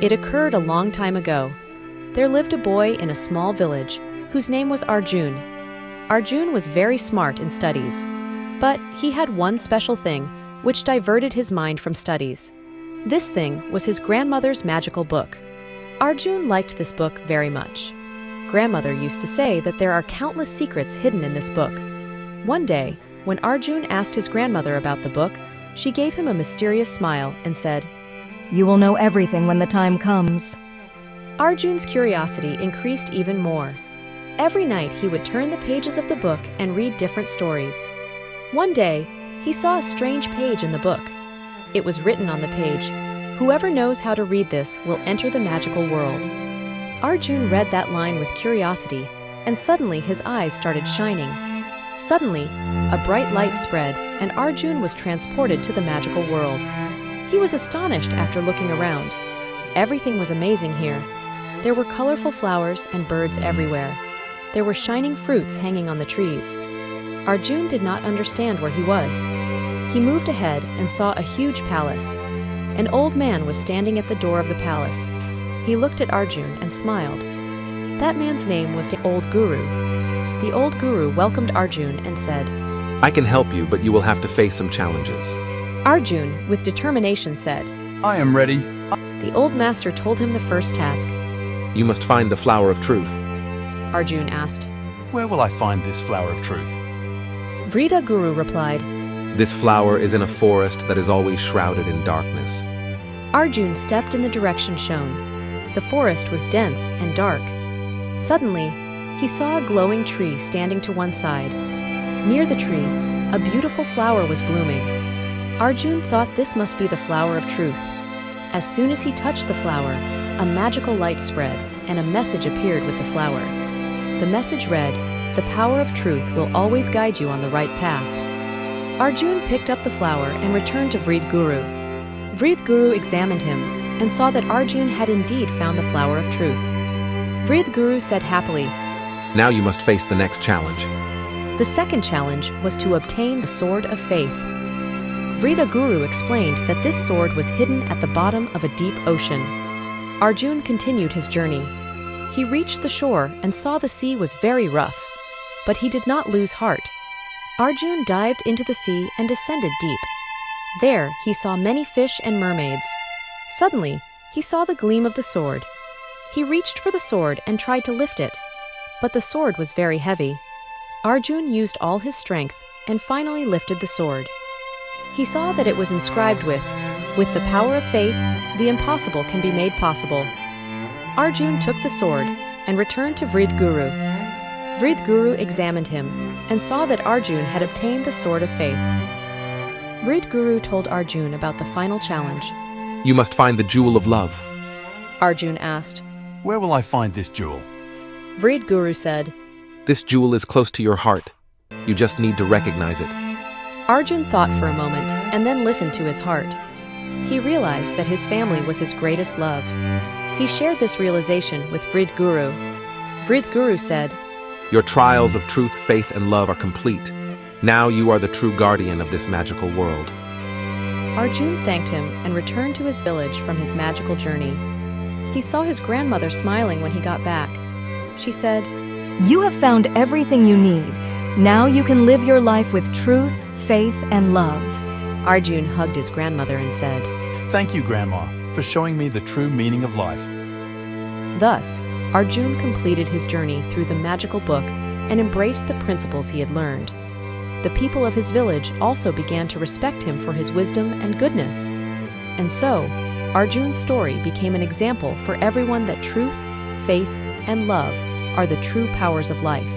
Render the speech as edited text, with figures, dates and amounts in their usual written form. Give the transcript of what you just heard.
It occurred a long time ago. There lived a boy in a small village whose name was Arjun. Arjun was very smart in studies, but he had one special thing which diverted his mind from studies. This thing was his grandmother's magical book. Arjun liked this book very much. Grandmother used to say that there are countless secrets hidden in this book. One day, when Arjun asked his grandmother about the book, she gave him a mysterious smile and said, "You will know everything when the time comes." Arjun's curiosity increased even more. Every night he would turn the pages of the book and read different stories. One day, he saw a strange page in the book. It was written on the page, "Whoever knows how to read this will enter the magical world." Arjun read that line with curiosity, and suddenly his eyes started shining. Suddenly, a bright light spread, and Arjun was transported to the magical world. He was astonished after looking around. Everything was amazing here. There were colorful flowers and birds everywhere. There were shining fruits hanging on the trees. Arjun did not understand where he was. He moved ahead and saw a huge palace. An old man was standing at the door of the palace. He looked at Arjun and smiled. That man's name was the Old Guru. The Old Guru welcomed Arjun and said, "I can help you, but you will have to face some challenges." Arjun, with determination, said, I am ready. The old master told him the first task. You must find the flower of truth. Arjun asked. Where will I find this flower of truth? Vrida Guru replied. This flower is in a forest that is always shrouded in darkness. Arjun stepped in the direction shown. The forest was dense and dark. Suddenly, he saw a glowing tree standing to one side. Near the tree, a beautiful flower was blooming. Arjun thought this must be the flower of truth. As soon as he touched the flower, a magical light spread, and a message appeared with the flower. The message read, "The power of truth will always guide you on the right path." Arjun picked up the flower and returned to Vrid Guru. Vrid Guru examined him and saw that Arjun had indeed found the flower of truth. Vrid Guru said happily, Now you must face the next challenge. the second challenge was to obtain the Sword of Faith. Vrida Guru explained that this sword was hidden at the bottom of a deep ocean. Arjun continued his journey. He reached the shore and saw the sea was very rough, but he did not lose heart. Arjun dived into the sea and descended deep. There he saw many fish and mermaids. Suddenly, he saw the gleam of the sword. He reached for the sword and tried to lift it, but the sword was very heavy. Arjun used all his strength and finally lifted the sword. He saw that it was inscribed with the power of faith, the impossible can be made possible." Arjun took the sword and returned to Vrid Guru. Vrid Guru examined him and saw that Arjun had obtained the Sword of Faith. Vrid Guru told Arjun about the final challenge. You must find the jewel of love. Arjun asked. Where will I find this jewel? Vrid Guru said. This jewel is close to your heart. You just need to recognize it. Arjun thought for a moment and then listened to his heart. He realized that his family was his greatest love. He shared this realization with Vrid Guru. Vrid Guru said, Your trials of truth, faith, and love are complete. Now you are the true guardian of this magical world. Arjun thanked him and returned to his village from his magical journey. He saw his grandmother smiling when he got back. She said, You have found everything you need. Now you can live your life with truth, faith, and love. Arjun hugged his grandmother and said, Thank you, Grandma, for showing me the true meaning of life. Thus, Arjun completed his journey through the magical book and embraced the principles he had learned. The people of his village also began to respect him for his wisdom and goodness. And so, Arjun's story became an example for everyone that truth, faith, and love are the true powers of life.